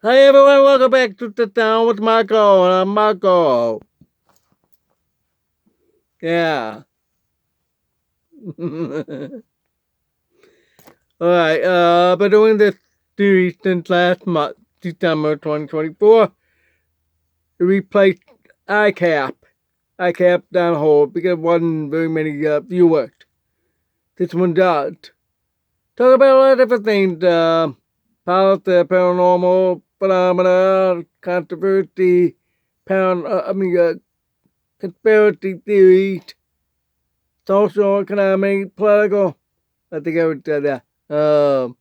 Hey everyone, welcome back to the town with Marco, and I'm Marco. Yeah. Alright, I've been doing this series since last month, December 2024. To replace ICAP. ICAP down hold because it wasn't very many viewers. This one does. Talk about a lot of different things. Politics, paranormal phenomena, controversy, conspiracy theories, social, economic, political. I think I would say that. So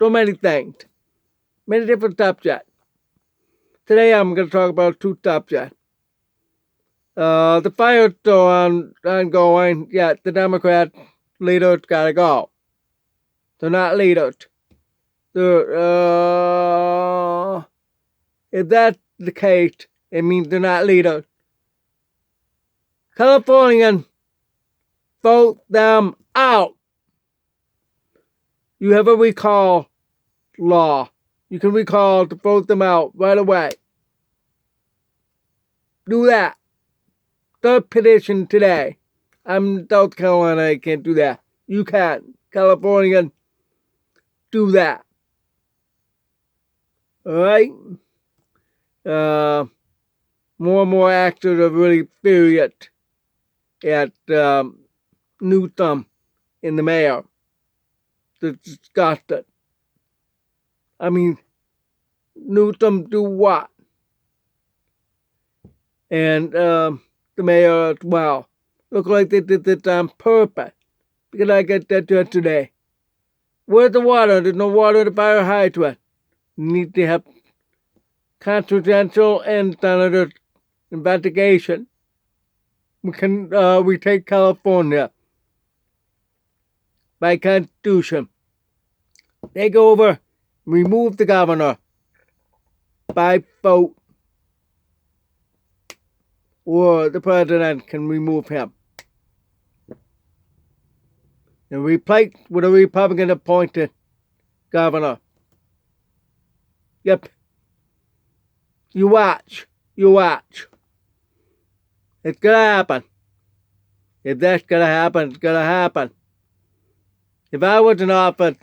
many things. Many different subjects. Today I'm going to talk about two subjects. The fire's still ongoing, yet the Democrat leaders gotta go. They're not leaders. If that's the case, it means they're not leaders. Californians, vote them out. You have a recall law. You can recall to vote them out right away. Do that. Third petition today. I'm in South Carolina, I can't do that. You can. California, do that. Alright? More and more actors are really furious at Newsom in the mayor. It's disgusting. I mean, Newsom do what? And the mayor as well. Look like they did this on purpose. Because I got that yesterday. Where's the water? There's no water in the fire hydrant. You need to have confidential and senator investigation. We take California by Constitution. Take over, remove the governor by vote, or the president can remove him and replace with a Republican appointed governor. Yep. You watch. It's gonna happen. If that's gonna happen, it's gonna happen. If I was in office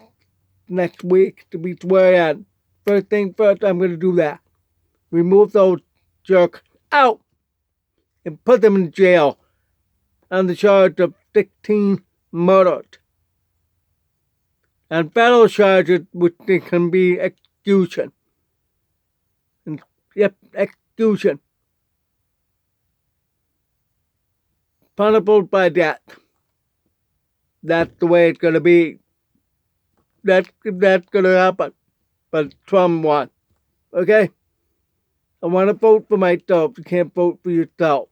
next week to be sworn in, first thing first, I'm gonna do that. Remove those jerks out and put them in jail on the charge of 16 murders. And federal charges, which can be execution. Execution. Punishable by death. That's the way it's gonna be. That's gonna happen. But Trump won. Okay? I want to vote for myself. You can't vote for yourself.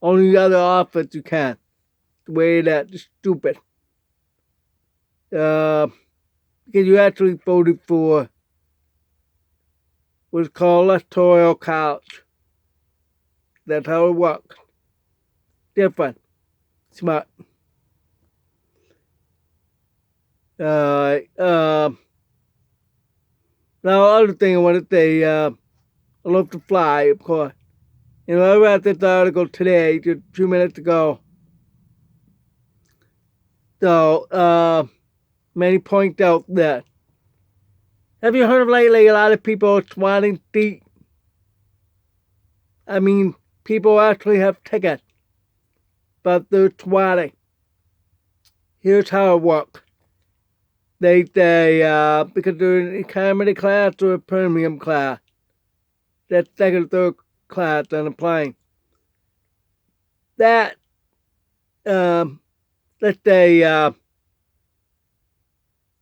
Only other office you can. The way that's stupid. Because you actually voted for what's called electoral college. That's how it works. Different. Smart. Now, other thing I want to say, I love to fly, of course. You know, I read this article today, just a few minutes ago. So, many point out that. Have you heard of lately a lot of people swatting feet? I mean, people actually have tickets, but they're swatting. Here's how it works. They because they're an economy class or a premium class. That's second or third class on a plane. That, let's say, I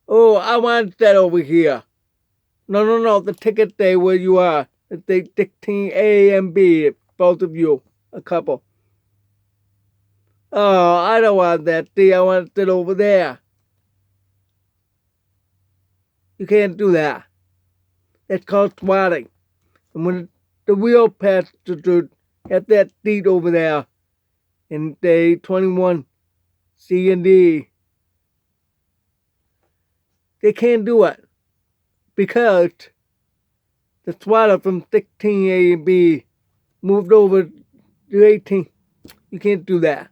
want that over here. No, the ticket stay where you are. Let's say 16 A and B, both of you, a couple. Oh, I don't want that. See, I want it over there. You can't do that. That's called swatting. And when the real passengers have that seat over there in day 21 C and D, they can't do it because the swatter from 16A and B moved over to 18. You can't do that.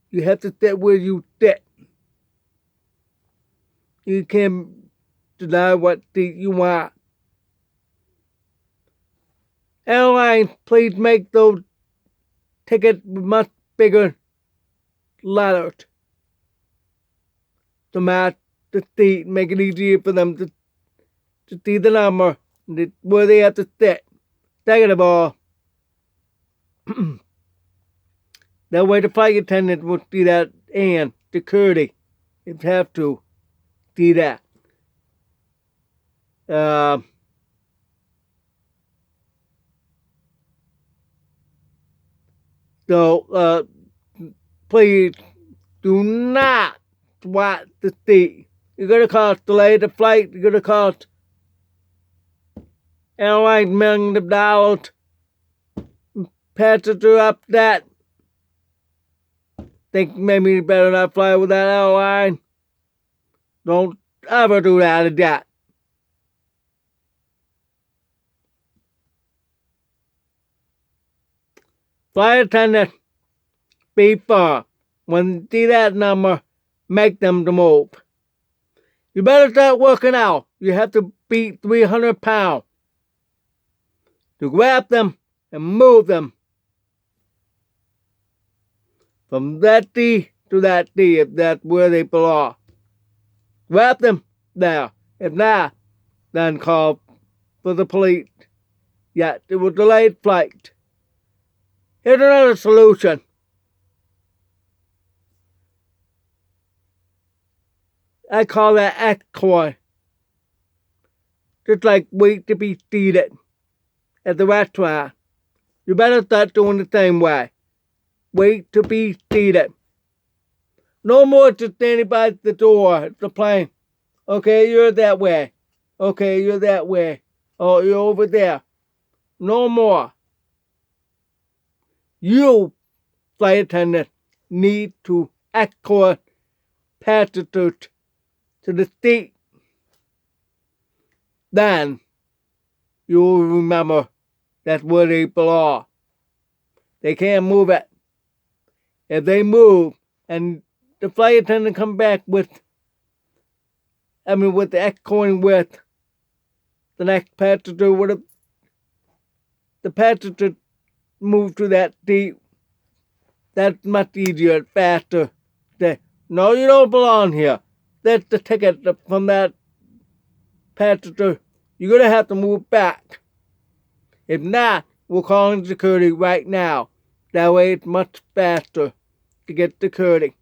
You have to sit where you sit. You can't deny what you want. Airlines, please make those tickets much bigger letters to match the seat, make it easier for them to see the number, where they have to sit. Second of all, that way the flight attendant will see that, and security, if they have to see that. So please do not swat the seat. You're going to cost delay the flight. You're going to cost airlines millions of dollars. Passenger upset. Think maybe you better not fly with that airline. Don't ever do that again. Flight attendant, be firm. When you see that number, make them to move. You better start working out. You have to beat 300 pounds to grab them and move them from that D to that D, if that's where they belong. Grab them there. If not, then call for the police. Yes, it was a delayed flight. Here's another solution. I call that escort. Just like wait to be seated at the restaurant. You better start doing the same way. Wait to be seated. No more just standing by the door of the plane. Okay, you're that way. Okay, you're that way. Oh, you're over there. No more. You, flight attendant, need to escort passengers to the seat. Then you'll remember that's where they belong. They can't move it. If they move and the flight attendant come back with the escorting with the next passenger, the passenger move to that seat, that's much easier, faster. Say, no, you don't belong here. That's the ticket from that passenger. You're going to have to move back. If not, we're calling security right now. That way it's much faster to get security.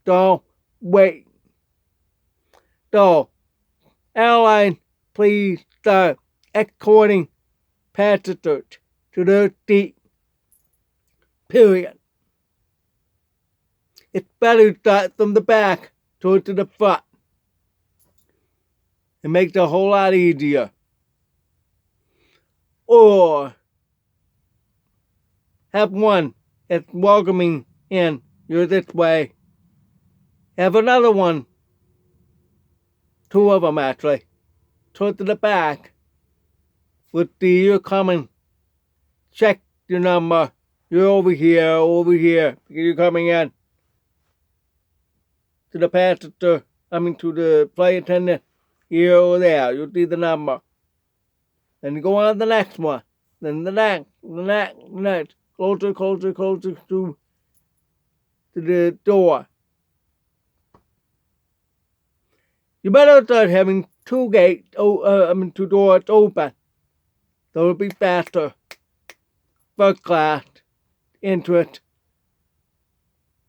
Don't wait. So, airline, please start escorting passengers to their seat. Period. It's better to start from the back towards the front. It makes it a whole lot easier. Or have one that's welcoming in. You're this way. Have another one. Two of them actually. Towards the back. With you're coming. Check your number. You're over here. You're coming in. To the passenger. To the flight attendant. Here or there. You'll see the number. Then you go on to the next one. Then the next. Closer to the door. You better start having two doors open. So it'll be faster. First class, into it.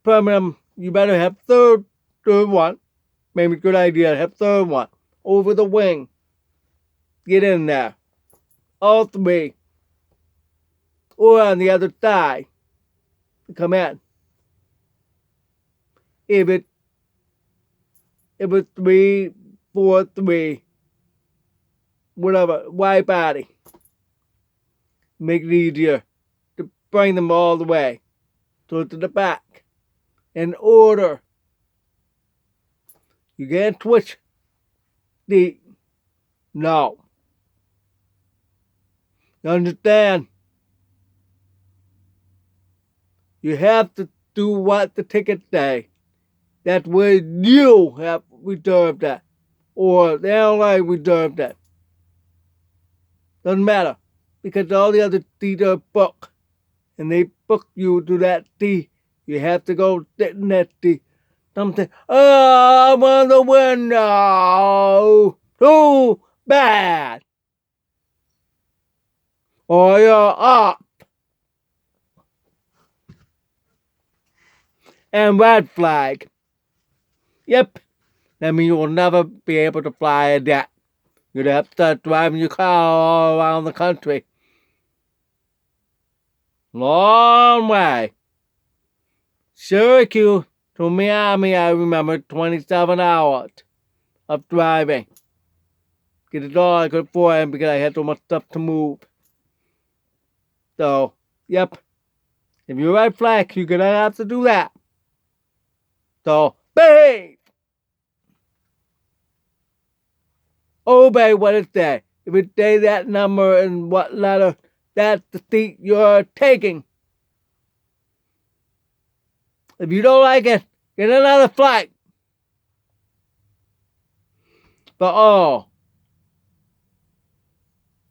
Permanent, you better have third one. Maybe good idea, have third one. Over the wing. Get in there. All three. Or on the other side. Come in. If it's 3, 4, 3. Whatever. Wide body. Make it easier to bring them all the way. To the back. In order. You can't twitch. No. You understand? You have to do what the ticket say. That's where you have reserved that. Or the airline reserved that. Doesn't matter. Because all the other seats are booked. And they book you to that seat. You have to go sit in that seat. Something, oh, I'm on the window. Too bad. Or you're up. And red flag. Yep. That means you will never be able to fly a jet. You'd have to start driving your car all around the country. Long way. Syracuse to Miami, I remember 27 hours of driving. Get it all I could afford because I had so much stuff to move. So, yep. If you're red flag, you're gonna have to do that. So, behave! Obey what it says. If it says that number and what letter, that's the seat you're taking. If you don't like it, get another flight. But oh,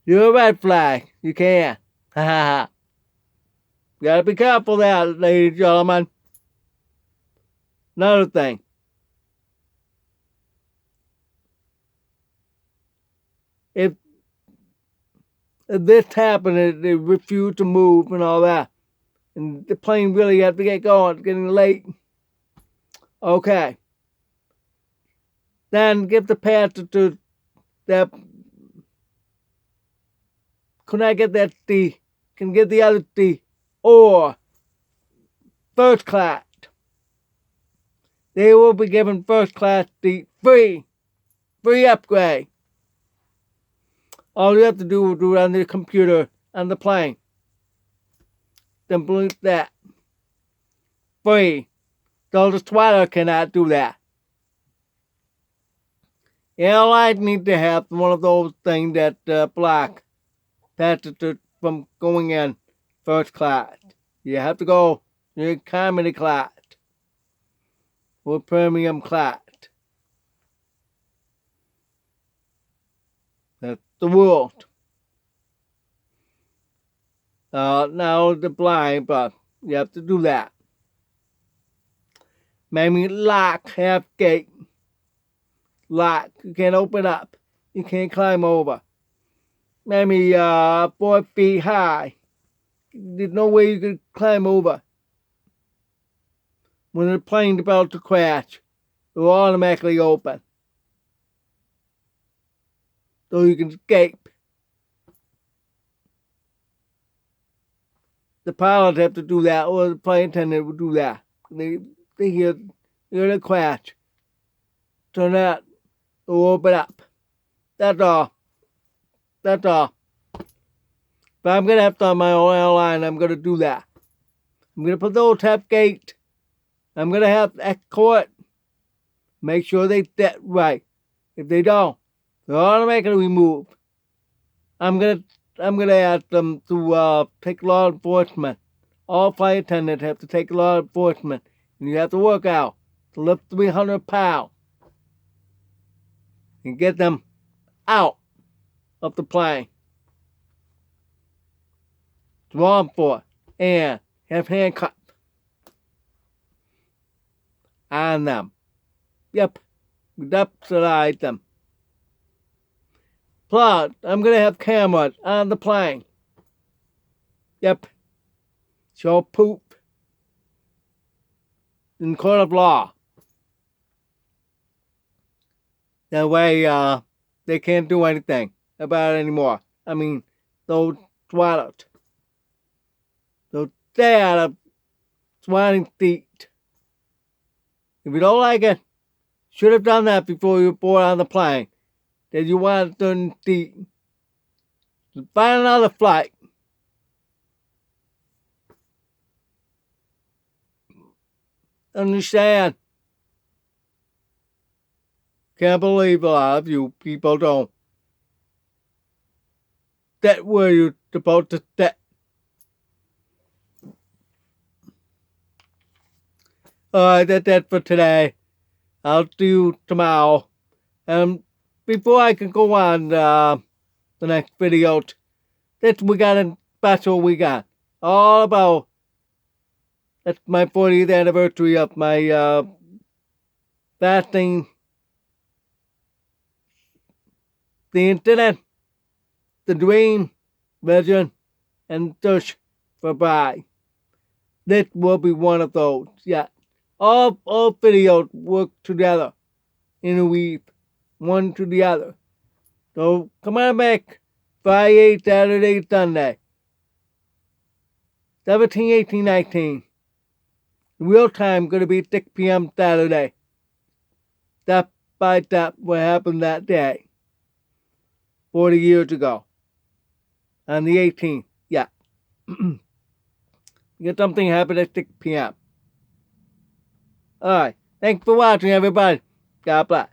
you're a red flag. You can't. Ha ha ha. You gotta be careful there, ladies and gentlemen. Another thing. If this happened, they refuse to move and all that, and the plane really has to get going, it's getting late. Okay. Then give the passenger to that. Can I get that seat? Can get the other seat or first class? They will be given first class seat free upgrade. All you have to do is do it on the computer on the plane. Simply that. Free. So the sweater cannot do that. Airlines need to have one of those things that block passengers from going in first class. You have to go in economy class or premium class. That's the rule. Now the blind, but you have to do that. Maybe lock half gate. Lock. You can't open up. You can't climb over. Maybe 4 feet high. There's no way you can climb over. When the plane is about to crash, it will automatically open. So you can escape. The pilots have to do that, or the plane attendant will do that. They hear the crash. Turn that, it will open up. That's all. That's all. But I'm going to have to on my own airline, I'm going to do that. I'm going to put those tap gate. I'm going to have to escort. Make sure they set right. If they don't, they're automatically removed. I'm gonna ask them to take law enforcement. All flight attendants have to take law enforcement, and you have to work out to lift 300 pounds and get them out of the plane. Draw them for it, and have handcuffs on them. Yep, subsidize them. Plus, I'm going to have cameras on the plane. Yep. Show poop in court of law. That way, they can't do anything about it anymore. I mean, those swallowed. They'll stay out of swatting seat. If you don't like it, should have done that before you board on the plane. That you want to seat. Find another flight. Understand? Can't believe a lot of you people don't. That where you supposed to set. Alright, that's it for today. I'll see you tomorrow. And before I can go on the next video, we got a special we got. All about, that's my 40th anniversary of my fasting, the internet, the dream, vision, and search for bride. This will be one of those, yeah. All videos work together in a week, one to the other. So come on back Friday, Saturday, Sunday. 17, 18, 19. Real time going to be 6 p.m. Saturday. Step by step what happened that day. 40 years ago. On the 18th. Yeah. Get something happen at 6 p.m. Alright. Thanks for watching, everybody. God bless.